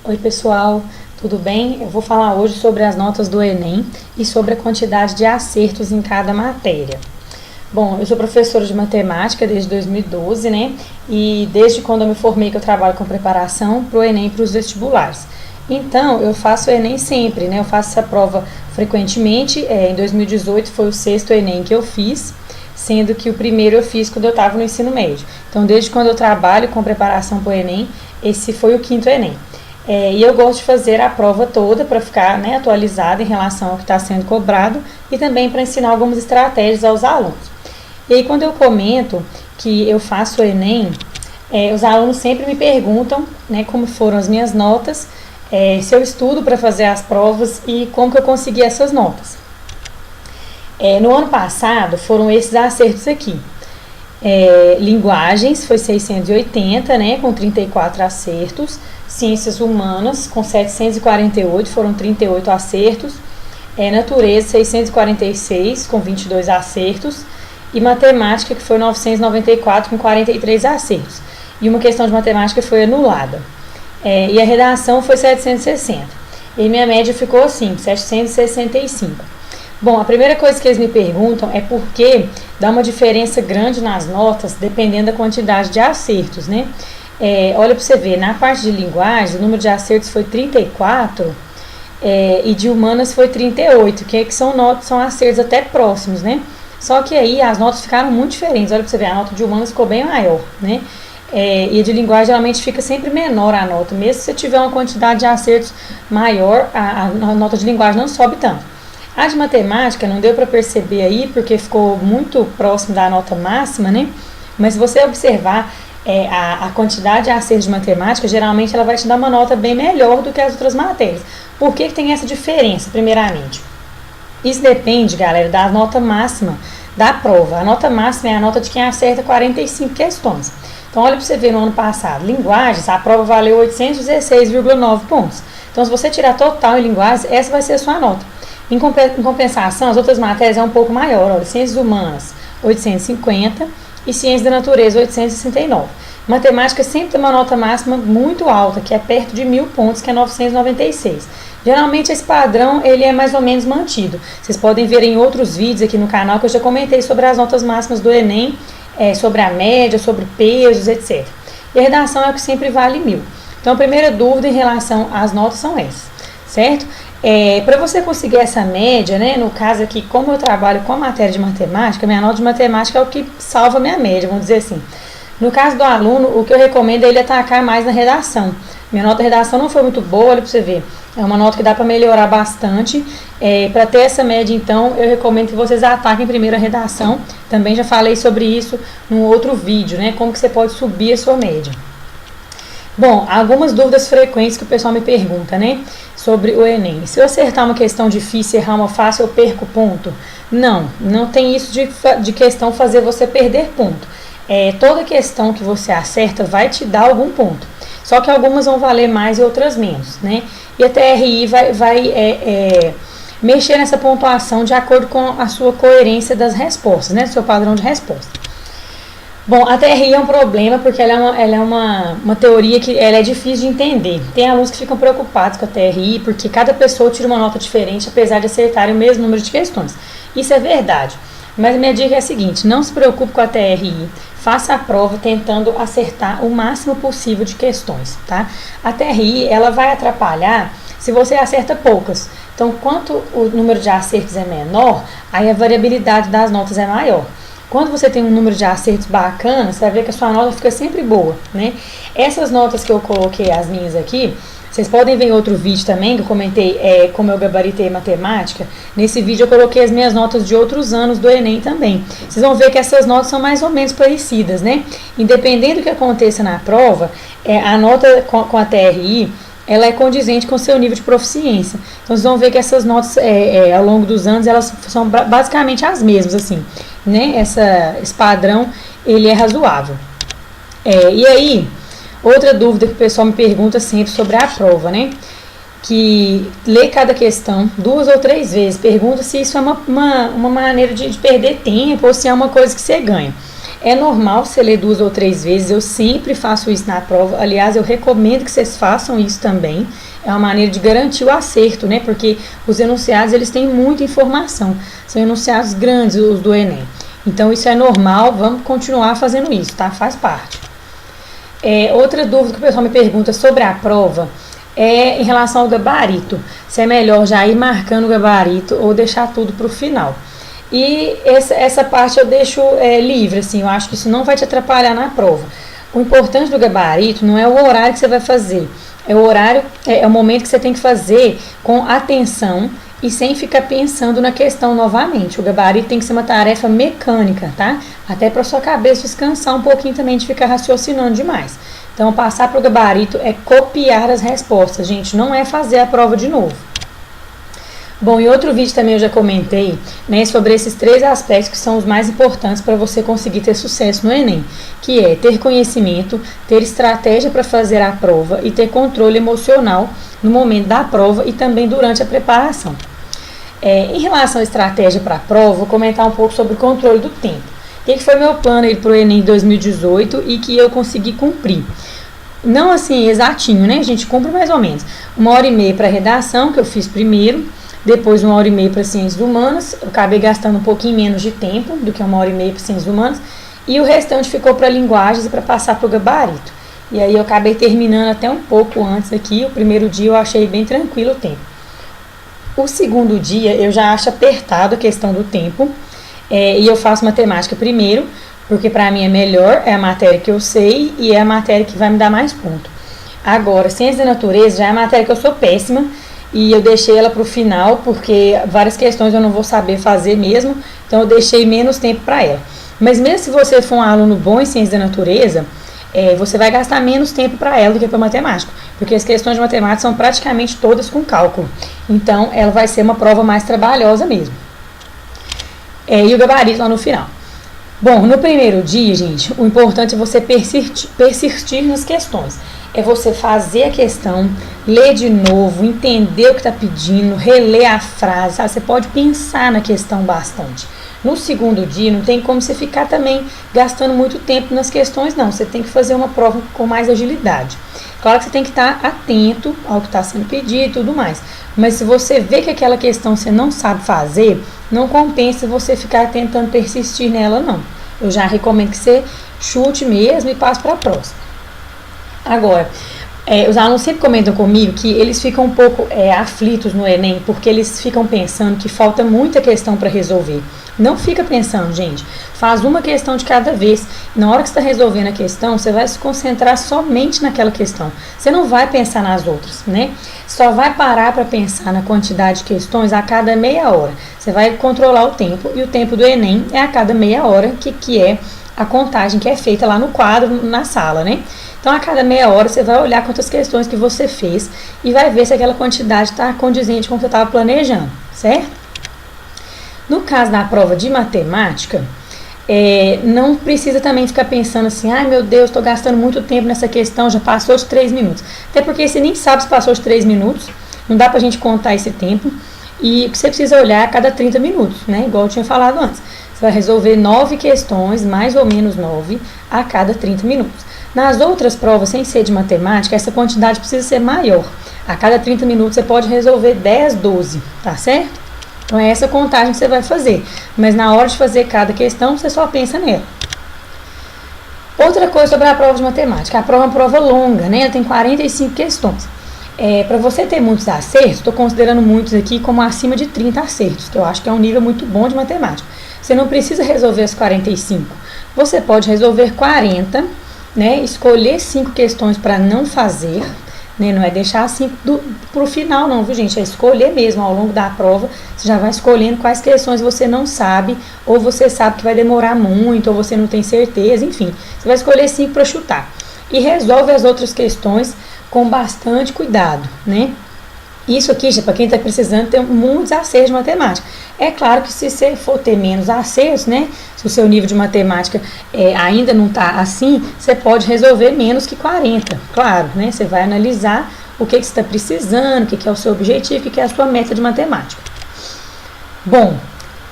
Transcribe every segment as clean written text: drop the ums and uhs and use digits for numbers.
Oi pessoal, tudo bem? Eu vou falar hoje sobre as notas do Enem e sobre a quantidade de acertos em cada matéria. Bom, eu sou professora de matemática desde 2012, né? E desde quando eu me formei que eu trabalho com preparação para o Enem e para os vestibulares. Então, eu faço o Enem sempre, né? Eu faço essa prova frequentemente. Em 2018 foi o sexto Enem que eu fiz, sendo que o primeiro eu fiz quando eu estava no ensino médio. Então, desde quando eu trabalho com preparação para o Enem, esse foi o quinto Enem. E eu gosto de fazer a prova toda para ficar, né, atualizada em relação ao que está sendo cobrado e também para ensinar algumas estratégias aos alunos. E aí, quando eu comento que eu faço o Enem, os alunos sempre me perguntam, né, como foram as minhas notas, se eu estudo para fazer as provas e como que eu consegui essas notas. No ano passado foram esses acertos aqui. Linguagens foi 680, né, com 34 acertos. Ciências humanas com 748, foram 38 acertos. Natureza 646, com 22 acertos. E matemática, que foi 994, com 43 acertos. E uma questão de matemática foi anulada. E a redação foi 760. E minha média ficou assim, 765. Bom, a primeira coisa que eles me perguntam é por que dá uma diferença grande nas notas, dependendo da quantidade de acertos, né? Olha para você ver, na parte de linguagem, o número de acertos foi 34 e de humanas foi 38, que são acertos até próximos, né? Só que aí as notas ficaram muito diferentes. Olha para você ver, a nota de humanas ficou bem maior, né? E a de linguagem geralmente fica sempre menor a nota, mesmo se você tiver uma quantidade de acertos maior, a nota de linguagem não sobe tanto. A de matemática não deu para perceber aí, porque ficou muito próximo da nota máxima, né? Mas se você observar a quantidade de acertos de matemática, geralmente ela vai te dar uma nota bem melhor do que as outras matérias. Por que tem essa diferença, primeiramente? Isso depende, galera, da nota máxima da prova. A nota máxima é a nota de quem acerta 45 questões. Então, olha para você ver no ano passado. Linguagens, a prova valeu 816,9 pontos. Então, se você tirar total em linguagens, essa vai ser a sua nota. Em compensação, as outras matérias é um pouco maior. Olha, ciências humanas, 850 e ciências da natureza, 869. Matemática sempre tem uma nota máxima muito alta, que é perto de 1.000 pontos, que é 996. Geralmente esse padrão ele é mais ou menos mantido. Vocês podem ver em outros vídeos aqui no canal que eu já comentei sobre as notas máximas do Enem, sobre a média, sobre pesos, etc. E a redação é o que sempre vale 1.000. Então a primeira dúvida em relação às notas são essas, certo? Para você conseguir essa média, né, no caso aqui, como eu trabalho com a matéria de matemática, minha nota de matemática é o que salva a minha média, vamos dizer assim. No caso do aluno, o que eu recomendo é ele atacar mais na redação. Minha nota de redação não foi muito boa, olha para você ver. É uma nota que dá para melhorar bastante. Para ter essa média, então, eu recomendo que vocês ataquem primeiro a redação. Também já falei sobre isso num outro vídeo, né, como que você pode subir a sua média. Bom, algumas dúvidas frequentes que o pessoal me pergunta, né, sobre o Enem. Se eu acertar uma questão difícil e errar uma fácil, eu perco ponto? Não tem isso de questão fazer você perder ponto. Toda questão que você acerta vai te dar algum ponto. Só que algumas vão valer mais e outras menos, né? E a TRI vai mexer nessa pontuação de acordo com a sua coerência das respostas, né, do seu padrão de resposta. Bom, a TRI é um problema porque ela é uma teoria que ela é difícil de entender. Tem alunos que ficam preocupados com a TRI porque cada pessoa tira uma nota diferente apesar de acertarem o mesmo número de questões. Isso é verdade. Mas a minha dica é a seguinte, não se preocupe com a TRI, faça a prova tentando acertar o máximo possível de questões, tá? A TRI, ela vai atrapalhar se você acerta poucas. Então, quanto o número de acertos é menor, aí a variabilidade das notas é maior. Quando você tem um número de acertos bacana, você vai ver que a sua nota fica sempre boa, né? Essas notas que eu coloquei, as minhas aqui, vocês podem ver em outro vídeo também, que eu comentei como eu gabaritei matemática. Nesse vídeo eu coloquei as minhas notas de outros anos do Enem também. Vocês vão ver que essas notas são mais ou menos parecidas, né? Independente do que aconteça na prova, a nota com a TRI, ela é condizente com o seu nível de proficiência. Então, vocês vão ver que essas notas, ao longo dos anos, elas são basicamente as mesmas, assim, né? Esse padrão, ele é razoável. E aí, outra dúvida que o pessoal me pergunta sempre sobre a prova, né? Que lê cada questão 2 ou 3 vezes, pergunta se isso é uma maneira de perder tempo ou se é uma coisa que você ganha. É normal você ler 2 ou 3 vezes, eu sempre faço isso na prova. Aliás, eu recomendo que vocês façam isso também. É uma maneira de garantir o acerto, né? Porque os enunciados, eles têm muita informação. São enunciados grandes, os do Enem. Então, isso é normal, vamos continuar fazendo isso, tá? Faz parte. Outra dúvida que o pessoal me pergunta sobre a prova é em relação ao gabarito. Se é melhor já ir marcando o gabarito ou deixar tudo para o final. E essa parte eu deixo livre, assim, eu acho que isso não vai te atrapalhar na prova. O importante do gabarito não é o horário que você vai fazer, é o momento que você tem que fazer com atenção e sem ficar pensando na questão novamente. O gabarito tem que ser uma tarefa mecânica, tá? Até para sua cabeça descansar um pouquinho também de ficar raciocinando demais. Então, passar para o gabarito é copiar as respostas, gente, não é fazer a prova de novo. Bom, em outro vídeo também eu já comentei, né, sobre esses 3 aspectos que são os mais importantes para você conseguir ter sucesso no Enem, que é ter conhecimento, ter estratégia para fazer a prova e ter controle emocional no momento da prova e também durante a preparação. Em relação à estratégia para a prova, vou comentar um pouco sobre o controle do tempo. O que foi meu plano para o Enem 2018 e que eu consegui cumprir? Não assim exatinho, né? A gente cumpre mais ou menos. 1h30 para redação, que eu fiz primeiro. Depois 1h30 para ciências humanas, eu acabei gastando um pouquinho menos de tempo do que 1h30 para ciências humanas, e o restante ficou para linguagens e para passar para o gabarito. E aí eu acabei terminando até um pouco antes aqui, o primeiro dia eu achei bem tranquilo o tempo. O segundo dia eu já acho apertado a questão do tempo, e eu faço matemática primeiro, porque para mim é melhor, é a matéria que eu sei e é a matéria que vai me dar mais ponto. Agora, ciências da natureza já é a matéria que eu sou péssima, e eu deixei ela para o final, porque várias questões eu não vou saber fazer mesmo, então eu deixei menos tempo para ela. Mas mesmo se você for um aluno bom em ciência da natureza, você vai gastar menos tempo para ela do que para matemática, porque as questões de matemática são praticamente todas com cálculo, então ela vai ser uma prova mais trabalhosa mesmo. E o gabarito lá no final. Bom, no primeiro dia, gente, o importante é você persistir nas questões. É você fazer a questão, ler de novo, entender o que está pedindo, reler a frase, sabe? Você pode pensar na questão bastante. No segundo dia, não tem como você ficar também gastando muito tempo nas questões, não. Você tem que fazer uma prova com mais agilidade. Claro que você tem que estar atento ao que está sendo pedido e tudo mais. Mas se você vê que aquela questão você não sabe fazer, não compensa você ficar tentando persistir nela, não. Eu já recomendo que você chute mesmo e passe para a próxima. Agora, os alunos sempre comentam comigo que eles ficam um pouco aflitos no Enem, porque eles ficam pensando que falta muita questão para resolver. Não fica pensando, gente, faz uma questão de cada vez. Na hora que você está resolvendo a questão, você vai se concentrar somente naquela questão. Você não vai pensar nas outras, né? Só vai parar para pensar na quantidade de questões a cada meia hora. Você vai controlar o tempo, e o tempo do Enem é a cada meia hora, que é a contagem que é feita lá no quadro, na sala, né? Então, a cada meia hora, você vai olhar quantas questões que você fez e vai ver se aquela quantidade está condizente com o que você estava planejando, certo? No caso da prova de matemática, não precisa também ficar pensando assim, ai meu Deus, estou gastando muito tempo nessa questão, já passou de 3 minutos. Até porque você nem sabe se passou de 3 minutos, não dá pra gente contar esse tempo. E você precisa olhar a cada 30 minutos, né? Igual eu tinha falado antes. Você vai resolver 9 questões, mais ou menos 9, a cada 30 minutos. Nas outras provas, sem ser de matemática, essa quantidade precisa ser maior. A cada 30 minutos você pode resolver 10, 12, tá certo? Então é essa contagem que você vai fazer. Mas na hora de fazer cada questão, você só pensa nela. Outra coisa sobre a prova de matemática. A prova é uma prova longa, né? Ela tem 45 questões. Para você ter muitos acertos, estou considerando muitos aqui como acima de 30 acertos, que eu acho que é um nível muito bom de matemática. Você não precisa resolver as 45. Você pode resolver 40, né? Escolher 5 questões para não fazer, né? Não é deixar 5 para o final não, viu gente? É escolher mesmo ao longo da prova, você já vai escolhendo quais questões você não sabe, ou você sabe que vai demorar muito, ou você não tem certeza, enfim. Você vai escolher 5 para chutar. E resolve as outras questões com bastante cuidado, né? Isso aqui, para quem está precisando ter muitos acertos de matemática. É claro que se você for ter menos acertos, né? Se o seu nível de matemática ainda não está assim, você pode resolver menos que 40, claro, né? Você vai analisar o que você está precisando, o que é o seu objetivo, o que é a sua meta de matemática. Bom,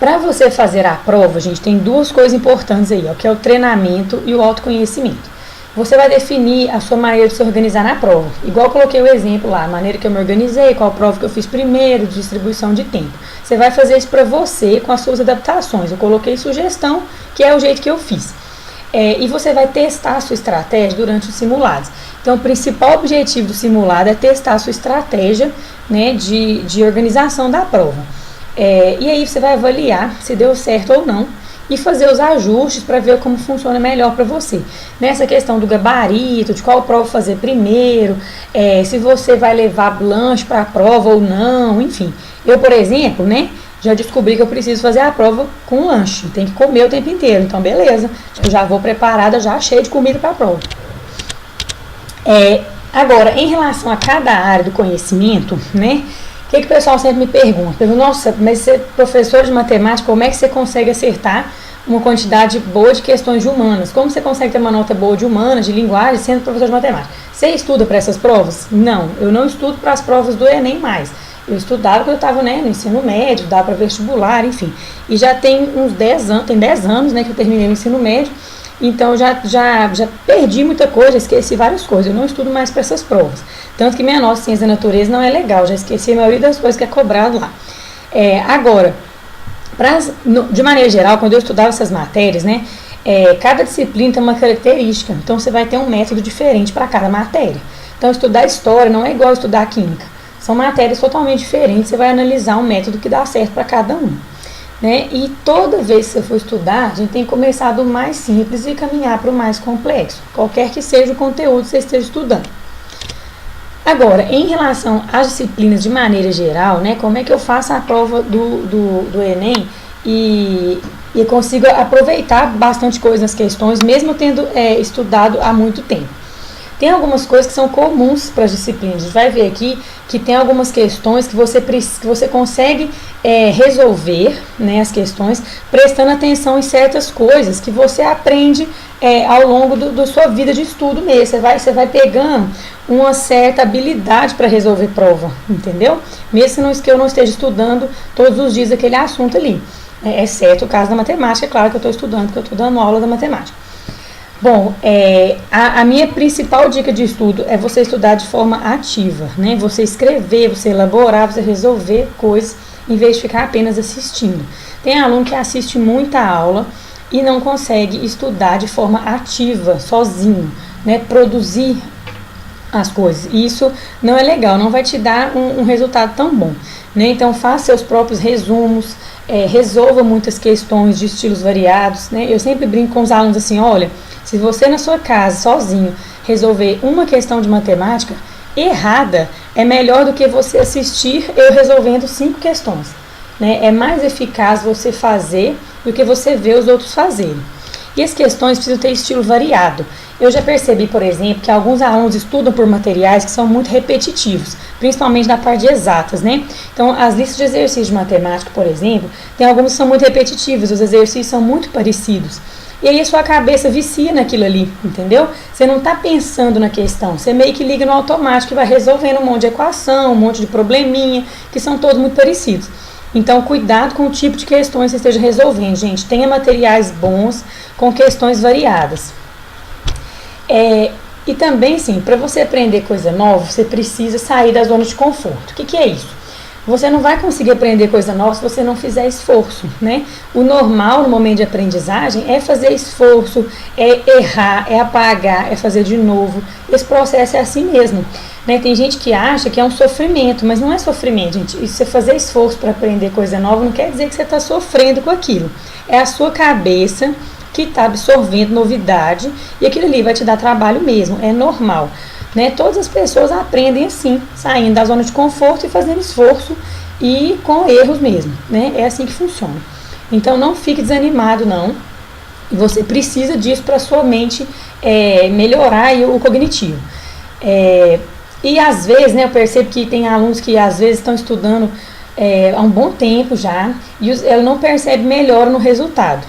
Para você fazer a prova, gente, tem duas coisas importantes aí, ó, que é o treinamento e o autoconhecimento. Você vai definir a sua maneira de se organizar na prova. Igual eu coloquei o exemplo lá, a maneira que eu me organizei, qual prova que eu fiz primeiro, distribuição de tempo. Você vai fazer isso para você com as suas adaptações. Eu coloquei sugestão, que é o jeito que eu fiz. E você vai testar a sua estratégia durante os simulados. Então, o principal objetivo do simulado é testar a sua estratégia, né, de organização da prova. E aí você vai avaliar se deu certo ou não e fazer os ajustes para ver como funciona melhor para você. Nessa questão do gabarito, de qual prova fazer primeiro, se você vai levar lanche para a prova ou não, enfim. Eu, por exemplo, né, já descobri que eu preciso fazer a prova com lanche, tem que comer o tempo inteiro, então beleza, eu já vou preparada, já cheia de comida para a prova. Agora, em relação a cada área do conhecimento, né, o que o pessoal sempre me pergunta? Nossa, mas você é professor de matemática, como é que você consegue acertar uma quantidade boa de questões de humanas? Como você consegue ter uma nota boa de humanas, de linguagem, sendo professor de matemática? Você estuda para essas provas? Não, eu não estudo para as provas do Enem mais. Eu estudava quando eu estava, né, no ensino médio, dava para vestibular, enfim. E já tem uns 10 anos, tem 10 anos, né, que eu terminei o ensino médio. Então, já perdi muita coisa, esqueci várias coisas. Eu não estudo mais para essas provas. Tanto que minha nota de ciência da natureza não é legal. Já esqueci a maioria das coisas que é cobrado lá. Agora, de maneira geral, quando eu estudava essas matérias, né, cada disciplina tem uma característica. Então, você vai ter um método diferente para cada matéria. Então, estudar história não é igual estudar química. São matérias totalmente diferentes. Você vai analisar um método que dá certo para cada um. Né? E toda vez que você for estudar, a gente tem que começar do mais simples e caminhar para o mais complexo, qualquer que seja o conteúdo que você esteja estudando. Agora, em relação às disciplinas de maneira geral, né, como é que eu faço a prova do Enem e consigo aproveitar bastante coisa nas questões, mesmo tendo estudado há muito tempo? Tem algumas coisas que são comuns para as disciplinas. A gente vai ver aqui que tem algumas questões que você consegue resolver, né, as questões, prestando atenção em certas coisas que você aprende ao longo da sua vida de estudo mesmo. Você vai pegando uma certa habilidade para resolver prova, entendeu? Mesmo que eu não esteja estudando todos os dias aquele assunto ali. Exceto o caso da matemática, é claro que eu estou estudando, porque eu estou dando aula da matemática. Bom, a minha principal dica de estudo é você estudar de forma ativa, né? Você escrever, você elaborar, você resolver coisas, em vez de ficar apenas assistindo. Tem aluno que assiste muita aula e não consegue estudar de forma ativa, sozinho, né? Produzir as coisas. E isso não é legal, não vai te dar um resultado tão bom, né? Então, faça seus próprios resumos, resolva muitas questões de estilos variados, né? Eu sempre brinco com os alunos assim, olha, se você na sua casa, sozinho, resolver uma questão de matemática errada, é melhor do que você assistir eu resolvendo 5 questões, né? É mais eficaz você fazer do que você ver os outros fazerem. E as questões precisam ter estilo variado. Eu já percebi, por exemplo, que alguns alunos estudam por materiais que são muito repetitivos, principalmente na parte de exatas, né? Então, as listas de exercícios de matemática, por exemplo, tem alguns que são muito repetitivos, os exercícios são muito parecidos. E aí a sua cabeça vicia naquilo ali, entendeu? Você não está pensando na questão, você meio que liga no automático e vai resolvendo um monte de equação, um monte de probleminha, que são todos muito parecidos. Então, cuidado com o tipo de questões que você esteja resolvendo, gente. Tenha materiais bons com questões variadas. E também, sim, para você aprender coisa nova, você precisa sair da zona de conforto. O que é isso? Você não vai conseguir aprender coisa nova se você não fizer esforço, né? O normal no momento de aprendizagem é fazer esforço, é errar, é apagar, é fazer de novo. Esse processo é assim mesmo, né? Tem gente que acha que é um sofrimento, mas não é sofrimento, gente. E você fazer esforço para aprender coisa nova não quer dizer que você está sofrendo com aquilo. É a sua cabeça que está absorvendo novidade e aquilo ali vai te dar trabalho mesmo, é normal. Né? Todas as pessoas aprendem assim, saindo da zona de conforto e fazendo esforço e com erros mesmo, né? É assim que funciona. Então não fique desanimado não, você precisa disso para sua mente melhorar o cognitivo. E às vezes, né, eu percebo que tem alunos que às vezes estão estudando há um bom tempo já e ela não percebe melhora no resultado.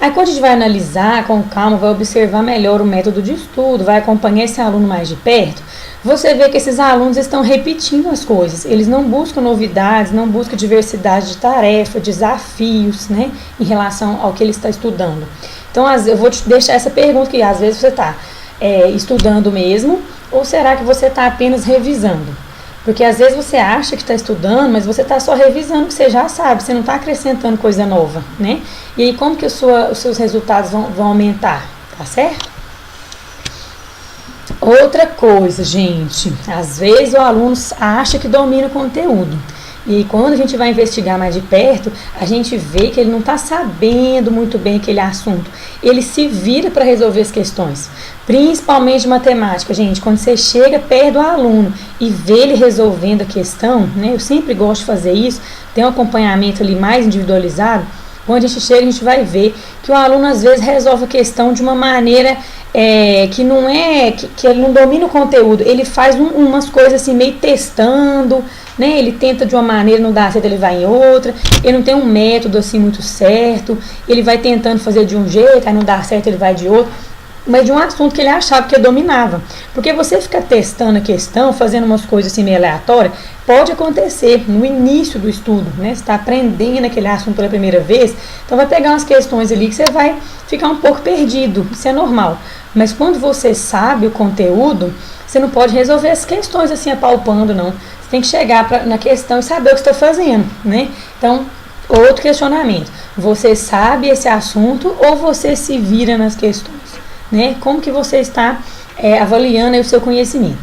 Aí quando a gente vai analisar com calma, vai observar melhor o método de estudo, vai acompanhar esse aluno mais de perto, você vê que esses alunos estão repetindo as coisas, eles não buscam novidades, não buscam diversidade de tarefa, desafios, né, em relação ao que ele está estudando. Então, eu vou te deixar essa pergunta, que às vezes você está estudando mesmo, ou será que você está apenas revisando? Porque às vezes você acha que está estudando, mas você está só revisando o que você já sabe, você não está acrescentando coisa nova, né? E aí como que os seus resultados vão aumentar, tá certo? Outra coisa, gente, às vezes o aluno acha que domina o conteúdo. E quando a gente vai investigar mais de perto, a gente vê que ele não está sabendo muito bem aquele assunto. Ele se vira para resolver as questões, principalmente de matemática, gente. Quando você chega perto do aluno e vê ele resolvendo a questão, né? Eu sempre gosto de fazer isso, tem um acompanhamento ali mais individualizado. Quando a gente chega, a gente vai ver que o aluno às vezes resolve a questão de uma maneira que não é, que ele não domina o conteúdo, ele faz umas coisas assim meio testando, né? Ele tenta de uma maneira, não dá certo, ele vai em outra, ele não tem um método assim muito certo, ele vai tentando fazer de um jeito, aí não dá certo, ele vai de outro, mas de um assunto que ele achava que dominava. Porque você fica testando a questão, fazendo umas coisas assim meio aleatórias, pode acontecer no início do estudo, né? Você está aprendendo aquele assunto pela primeira vez, então vai pegar umas questões ali que você vai ficar um pouco perdido, isso é normal. Mas quando você sabe o conteúdo, você não pode resolver as questões assim apalpando, não. Você tem que chegar na questão e saber o que está fazendo, né? Então, outro questionamento. Você sabe esse assunto ou você se vira nas questões? Né? Como que você está avaliando aí o seu conhecimento?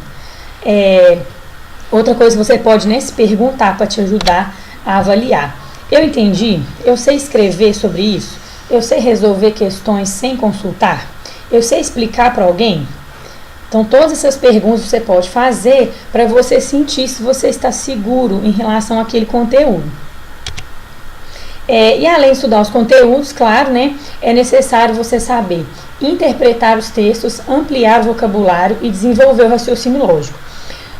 Outra coisa que você pode, né, se perguntar para te ajudar a avaliar. Eu entendi? Eu sei escrever sobre isso? Eu sei resolver questões sem consultar? Eu sei explicar para alguém? Então, todas essas perguntas você pode fazer para você sentir se você está seguro em relação àquele conteúdo. E além de estudar os conteúdos, claro, né, é necessário você saber interpretar os textos, ampliar o vocabulário e desenvolver o raciocínio lógico.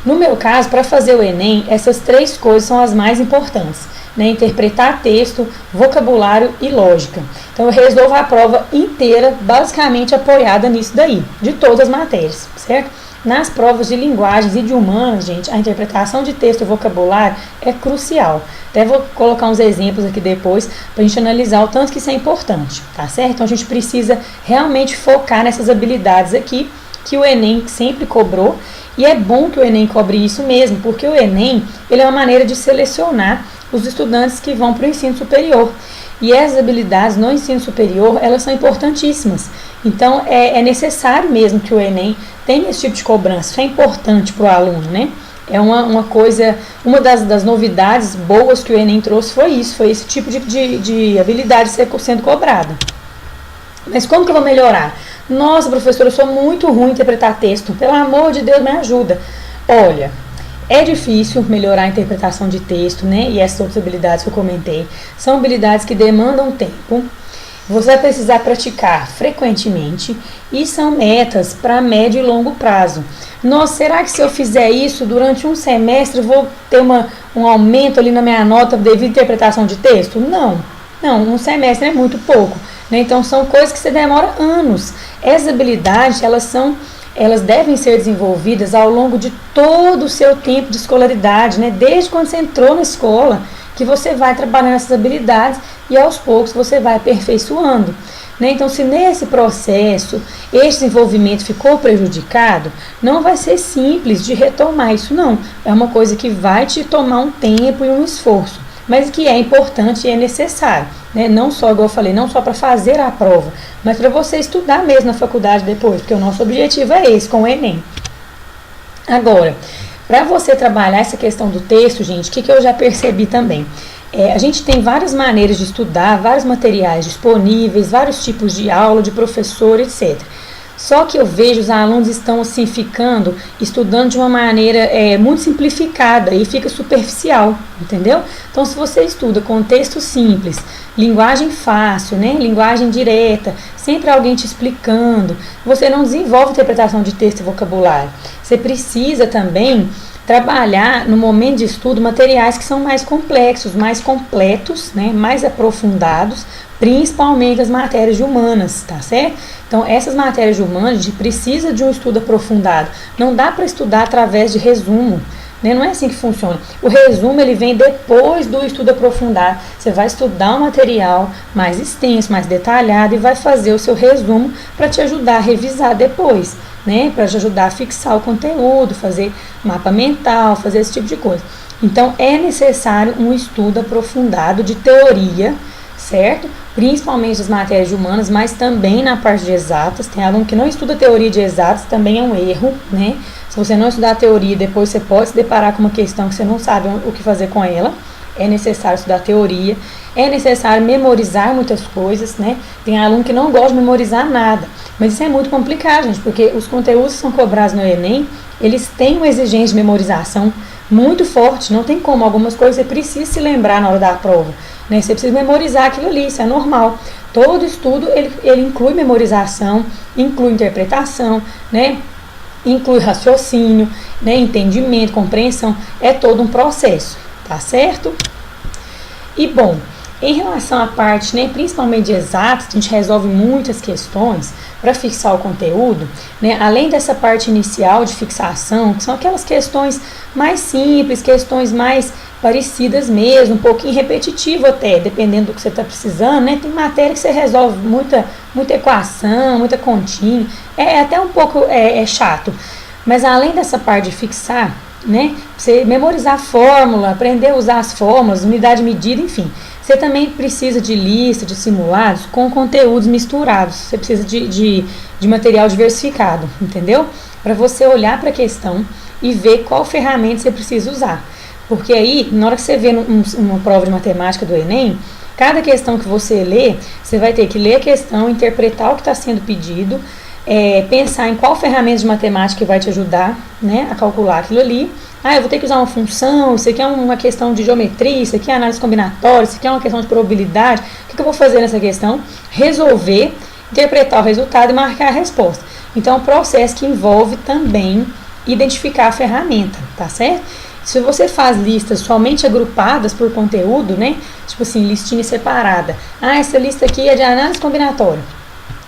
No meu caso, para fazer o Enem, essas três coisas são as mais importantes, né? Interpretar texto, vocabulário e lógica. Então, eu resolvo a prova inteira, basicamente apoiada nisso daí, de todas as matérias, certo? Nas provas de linguagens e de humanas, gente, a interpretação de texto e vocabulário é crucial. Até vou colocar uns exemplos aqui depois para a gente analisar o tanto que isso é importante, tá certo? Então, a gente precisa realmente focar nessas habilidades aqui que o Enem sempre cobrou. E é bom que o Enem cobre isso mesmo, porque o Enem ele é uma maneira de selecionar os estudantes que vão para o ensino superior. E essas habilidades no ensino superior, elas são importantíssimas. Então, é necessário mesmo que o Enem tenha esse tipo de cobrança. Isso é importante para o aluno, né? É uma coisa, uma das novidades boas que o Enem trouxe foi isso, foi esse tipo de habilidade sendo cobrada. Mas como que eu vou melhorar? Nossa, professora, eu sou muito ruim em interpretar texto. Pelo amor de Deus, me ajuda. Olha, é difícil melhorar a interpretação de texto, né? E essas outras habilidades que eu comentei são habilidades que demandam tempo. Você vai precisar praticar frequentemente e são metas para médio e longo prazo. Nossa, será que se eu fizer isso durante um semestre, eu vou ter um aumento ali na minha nota devido à interpretação de texto? Não, um semestre é muito pouco, né? Então, são coisas que você demora anos. Essas habilidades, elas devem ser desenvolvidas ao longo de todo o seu tempo de escolaridade, né? Desde quando você entrou na escola, que você vai trabalhando essas habilidades e aos poucos você vai aperfeiçoando, né? Então, se nesse processo esse desenvolvimento ficou prejudicado, não vai ser simples de retomar isso, não. É uma coisa que vai te tomar um tempo e um esforço, mas que é importante e é necessário, né? Não só, igual eu falei, não só para fazer a prova, mas para você estudar mesmo na faculdade depois, porque o nosso objetivo é esse, com o Enem. Agora, para você trabalhar essa questão do texto, gente, o que eu já percebi também? A gente tem várias maneiras de estudar, vários materiais disponíveis, vários tipos de aula, de professor, etc. Só que eu vejo os alunos estão assim estudando de uma maneira muito simplificada e fica superficial, entendeu? Então, se você estuda com texto simples, linguagem fácil, né, linguagem direta, sempre alguém te explicando, você não desenvolve interpretação de texto e vocabulário. Você precisa também trabalhar no momento de estudo materiais que são mais complexos, mais completos, né, mais aprofundados, principalmente as matérias de humanas, tá certo? Então, essas matérias de humanas, a gente precisa de um estudo aprofundado. Não dá para estudar através de resumo, né? Não é assim que funciona. O resumo, ele vem depois do estudo aprofundado. Você vai estudar um material mais extenso, mais detalhado e vai fazer o seu resumo para te ajudar a revisar depois, né? Para te ajudar a fixar o conteúdo, fazer mapa mental, fazer esse tipo de coisa. Então, é necessário um estudo aprofundado de teoria, certo? Principalmente das matérias de humanas, mas também na parte de exatas. Tem aluno que não estuda teoria de exatas, também é um erro, né? Se você não estudar teoria, depois você pode se deparar com uma questão que você não sabe o que fazer com ela. É necessário estudar teoria, é necessário memorizar muitas coisas, né? Tem aluno que não gosta de memorizar nada, mas isso é muito complicado, gente, porque os conteúdos que são cobrados no Enem, eles têm uma exigência de memorização muito forte, não tem como, algumas coisas você precisa se lembrar na hora da prova, né? Você precisa memorizar aquilo ali, isso é normal. Todo estudo, ele inclui memorização, inclui interpretação, né? Inclui raciocínio, né? Entendimento, compreensão, é todo um processo, tá certo? E bom, em relação à parte, né, principalmente de exatas, a gente resolve muitas questões para fixar o conteúdo, né, além dessa parte inicial de fixação, que são aquelas questões mais simples, questões mais parecidas mesmo, um pouquinho repetitivo até, dependendo do que você está precisando, né, tem matéria que você resolve muita equação, muita continha, é até um pouco chato, mas além dessa parte de fixar, né, você memorizar a fórmula, aprender a usar as fórmulas, unidade de medida, enfim. Você também precisa de lista, de simulados com conteúdos misturados. Você precisa de material diversificado, entendeu? Para você olhar para a questão e ver qual ferramenta você precisa usar. Porque aí, na hora que você vê uma prova de matemática do Enem, cada questão que você lê, você vai ter que ler a questão, interpretar o que está sendo pedido, pensar em qual ferramenta de matemática vai te ajudar, né, a calcular aquilo ali. Eu vou ter que usar uma função, isso aqui é uma questão de geometria, isso aqui é análise combinatória, isso aqui é uma questão de probabilidade. O que eu vou fazer nessa questão? Resolver, interpretar o resultado e marcar a resposta. Então, é um processo que envolve também identificar a ferramenta, tá certo? Se você faz listas somente agrupadas por conteúdo, né, tipo assim, listinha separada. Essa lista aqui é de análise combinatória.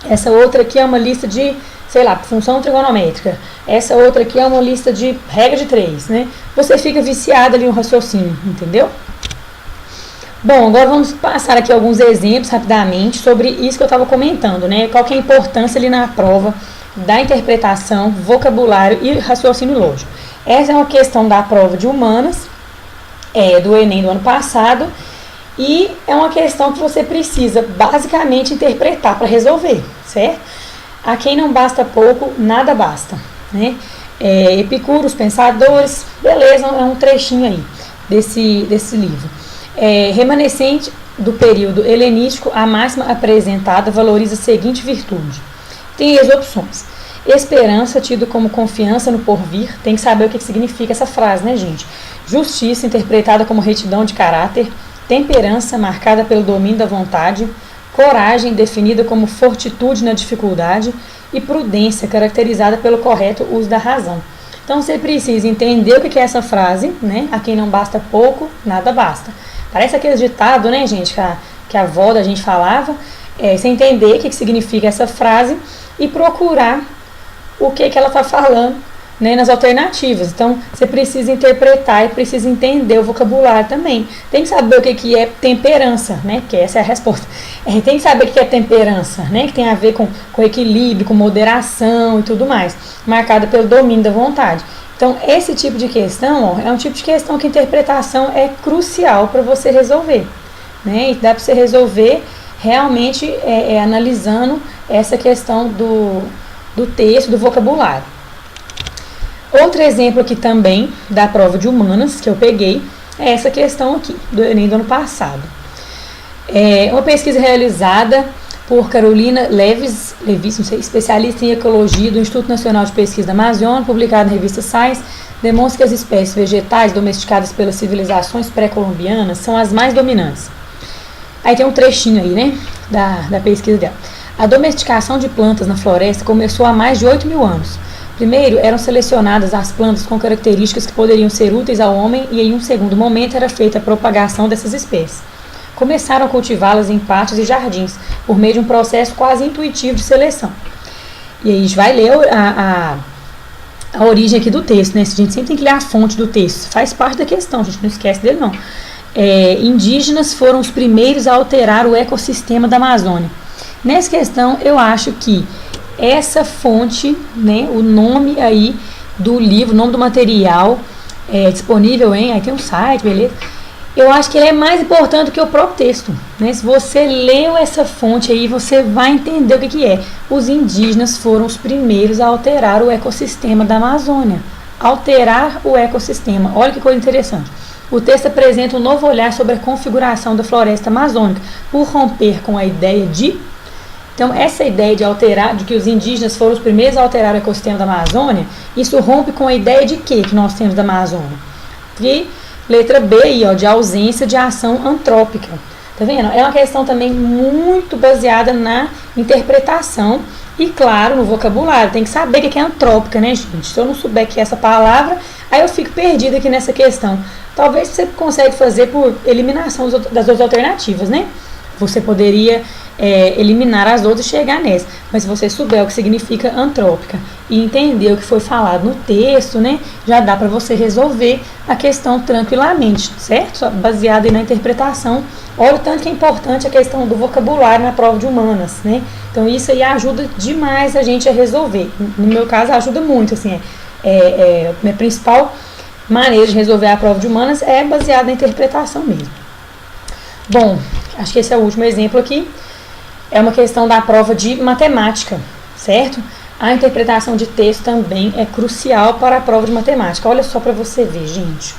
Essa outra aqui é uma lista de, sei lá, função trigonométrica. Essa outra aqui é uma lista de regra de 3, né? Você fica viciado ali no raciocínio, entendeu? Bom, agora vamos passar aqui alguns exemplos rapidamente sobre isso que eu estava comentando, né? Qual que é a importância ali na prova da interpretação, vocabulário e raciocínio lógico. Essa é uma questão da prova de humanas, do Enem do ano passado, e é uma questão que você precisa basicamente interpretar para resolver, certo? A quem não basta pouco, nada basta, né? Epicuro, os pensadores, beleza, é um trechinho aí desse livro. Remanescente do período helenístico, a máxima apresentada valoriza a seguinte virtude. Tem as opções. Esperança, tido como confiança no porvir, tem que saber o que significa essa frase, né, gente? Justiça, interpretada como retidão de caráter. Temperança, marcada pelo domínio da vontade. Coragem, definida como fortitude na dificuldade. E prudência, caracterizada pelo correto uso da razão. Então, você precisa entender o que é essa frase, né? A quem não basta pouco, nada basta. Parece aquele ditado, né, gente, que a avó da gente falava. Você entender o que significa essa frase e procurar o que ela está falando, né, nas alternativas. Então, você precisa interpretar e precisa entender o vocabulário também. Tem que saber o que é temperança, né, porque essa é a resposta. Tem que saber o que é temperança, né, que tem a ver com equilíbrio, com moderação e tudo mais, marcada pelo domínio da vontade. Então, esse tipo de questão, é um tipo de questão que a interpretação é crucial para você resolver, né, e dá para você resolver realmente analisando essa questão do texto, do vocabulário. Outro exemplo aqui também da prova de humanas que eu peguei é essa questão aqui do Enem do ano passado. Uma pesquisa realizada por Carolina Levis, não sei, especialista em ecologia do Instituto Nacional de Pesquisa da Amazônia, publicada na revista Science, demonstra que as espécies vegetais domesticadas pelas civilizações pré-colombianas são as mais dominantes. Aí tem um trechinho aí, né, da pesquisa dela. A domesticação de plantas na floresta começou há mais de 8.000 anos. Primeiro, eram selecionadas as plantas com características que poderiam ser úteis ao homem e em um segundo momento era feita a propagação dessas espécies. começaram a cultivá-las em pátios e jardins, por meio de um processo quase intuitivo de seleção. E aí a gente vai ler a origem aqui do texto, né? A gente sempre tem que ler a fonte do texto, faz parte da questão, a gente não esquece dele não. Indígenas foram os primeiros a alterar o ecossistema da Amazônia. Nessa questão, eu acho que essa fonte, né, o nome aí do livro, o nome do material disponível, aí tem um site, beleza? Eu acho que ele é mais importante do que o próprio texto, né? Se você leu essa fonte aí, você vai entender o que é. Os indígenas foram os primeiros a alterar o ecossistema da Amazônia. Alterar o ecossistema. Olha que coisa interessante. O texto apresenta um novo olhar sobre a configuração da floresta amazônica, por romper com a ideia de... Então, essa ideia de alterar, de que os indígenas foram os primeiros a alterar o ecossistema da Amazônia, isso rompe com a ideia de quê que nós temos da Amazônia? E letra B aí, de ausência de ação antrópica. Tá vendo? É uma questão também muito baseada na interpretação e, claro, no vocabulário. Tem que saber o que é antrópica, né, gente? Se eu não souber que é essa palavra, aí eu fico perdida aqui nessa questão. Talvez você consiga fazer por eliminação das outras alternativas, né? Você poderia eliminar as outras e chegar nessa. Mas se você souber o que significa antrópica e entender o que foi falado no texto, né, já dá para você resolver a questão tranquilamente, certo? Baseado aí na interpretação. Olha o tanto que é importante a questão do vocabulário na prova de humanas, né? Então isso aí ajuda demais a gente a resolver. No meu caso ajuda muito, assim, minha principal maneira de resolver a prova de humanas é baseada na interpretação mesmo. Bom, acho que esse é o último exemplo aqui. É uma questão da prova de matemática, certo? A interpretação de texto também é crucial para a prova de matemática. Olha só para você ver, gente.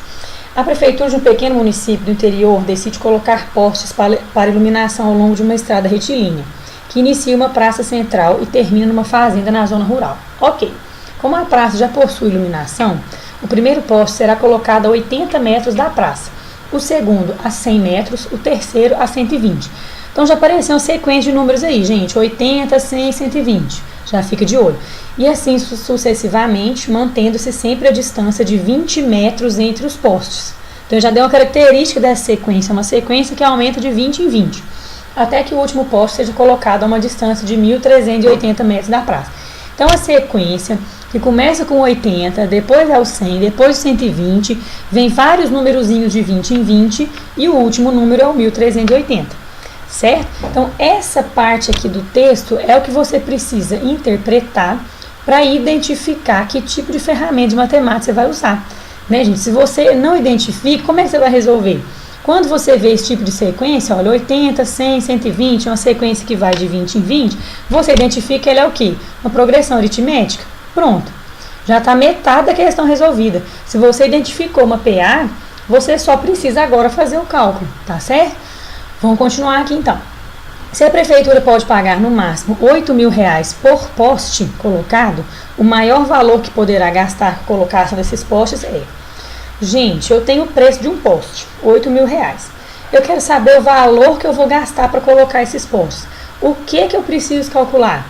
A prefeitura de um pequeno município do interior decide colocar postes para iluminação ao longo de uma estrada retilínea, que inicia uma praça central e termina numa fazenda na zona rural. Ok. Como a praça já possui iluminação, o primeiro poste será colocado a 80 metros da praça, o segundo a 100 metros, o terceiro a 120. Então já apareceu uma sequência de números aí, gente, 80, 100, 120, já fica de olho. E assim sucessivamente, mantendo-se sempre a distância de 20 metros entre os postes. Então já deu uma característica dessa sequência, uma sequência que aumenta de 20 em 20, até que o último poste seja colocado a uma distância de 1.380 metros da praça. Então a sequência que começa com 80, depois é o 100, depois o 120, vem vários numerozinhos de 20 em 20 e o último número é o 1.380. Certo? Então, essa parte aqui do texto é o que você precisa interpretar para identificar que tipo de ferramenta de matemática você vai usar. Né, gente? Se você não identifica, como é que você vai resolver? Quando você vê esse tipo de sequência, olha, 80, 100, 120, uma sequência que vai de 20 em 20, você identifica ele é o quê? Uma progressão aritmética. Pronto. Já está metade da questão resolvida. Se você identificou uma PA, você só precisa agora fazer o cálculo, tá certo? Vamos continuar aqui então. Se a prefeitura pode pagar no máximo R$8.000 por poste colocado, o maior valor que poderá gastar com a colocação desses postes é: gente, eu tenho o preço de um poste, R$8.000. Eu quero saber o valor que eu vou gastar para colocar esses postes. O que eu preciso calcular?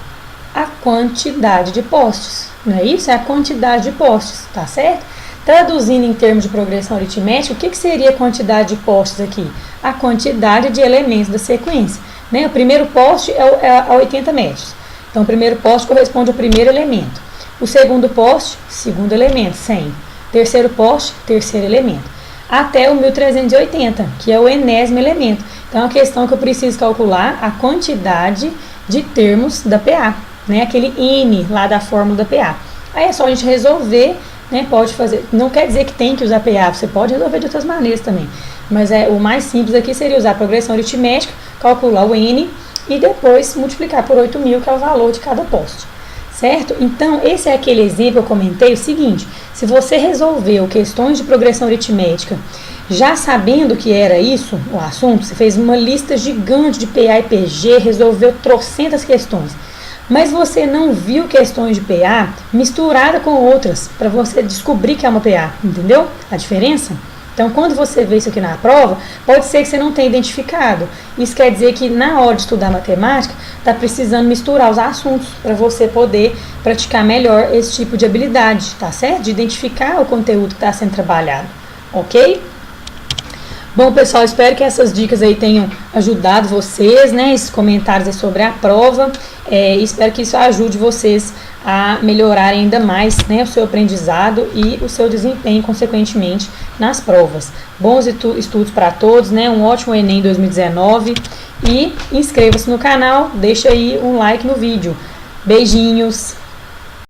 A quantidade de postes, não é isso? É a quantidade de postes, tá certo? Traduzindo em termos de progressão aritmética, o que seria a quantidade de postes aqui? A quantidade de elementos da sequência. Né? O primeiro poste é a 80 metros. Então, o primeiro poste corresponde ao primeiro elemento. O segundo poste, segundo elemento, 100. Terceiro poste, terceiro elemento. Até o 1.380, que é o enésimo elemento. Então, é uma questão que eu preciso calcular a quantidade de termos da PA. Né? Aquele N lá da fórmula da PA. Aí é só a gente resolver. Né, pode fazer, não quer dizer que tem que usar PA, você pode resolver de outras maneiras também, mas o mais simples aqui seria usar a progressão aritmética, calcular o N e depois multiplicar por 8.000, que é o valor de cada poste, certo? Então, esse é aquele exemplo que eu comentei, o seguinte: se você resolveu questões de progressão aritmética já sabendo que era isso, o assunto, você fez uma lista gigante de PA e PG, resolveu trocentas questões, mas você não viu questões de PA misturada com outras, para você descobrir que é uma PA, entendeu? A diferença? Então, quando você vê isso aqui na prova, pode ser que você não tenha identificado. Isso quer dizer que na hora de estudar matemática, está precisando misturar os assuntos, para você poder praticar melhor esse tipo de habilidade, tá certo? De identificar o conteúdo que está sendo trabalhado, ok? Bom, pessoal, espero que essas dicas aí tenham ajudado vocês, né? Esses comentários aí sobre a prova. Espero que isso ajude vocês a melhorarem ainda mais, né, o seu aprendizado e o seu desempenho, consequentemente, nas provas. Bons estudos para todos, né? Um ótimo Enem 2019. E inscreva-se no canal, deixa aí um like no vídeo. Beijinhos!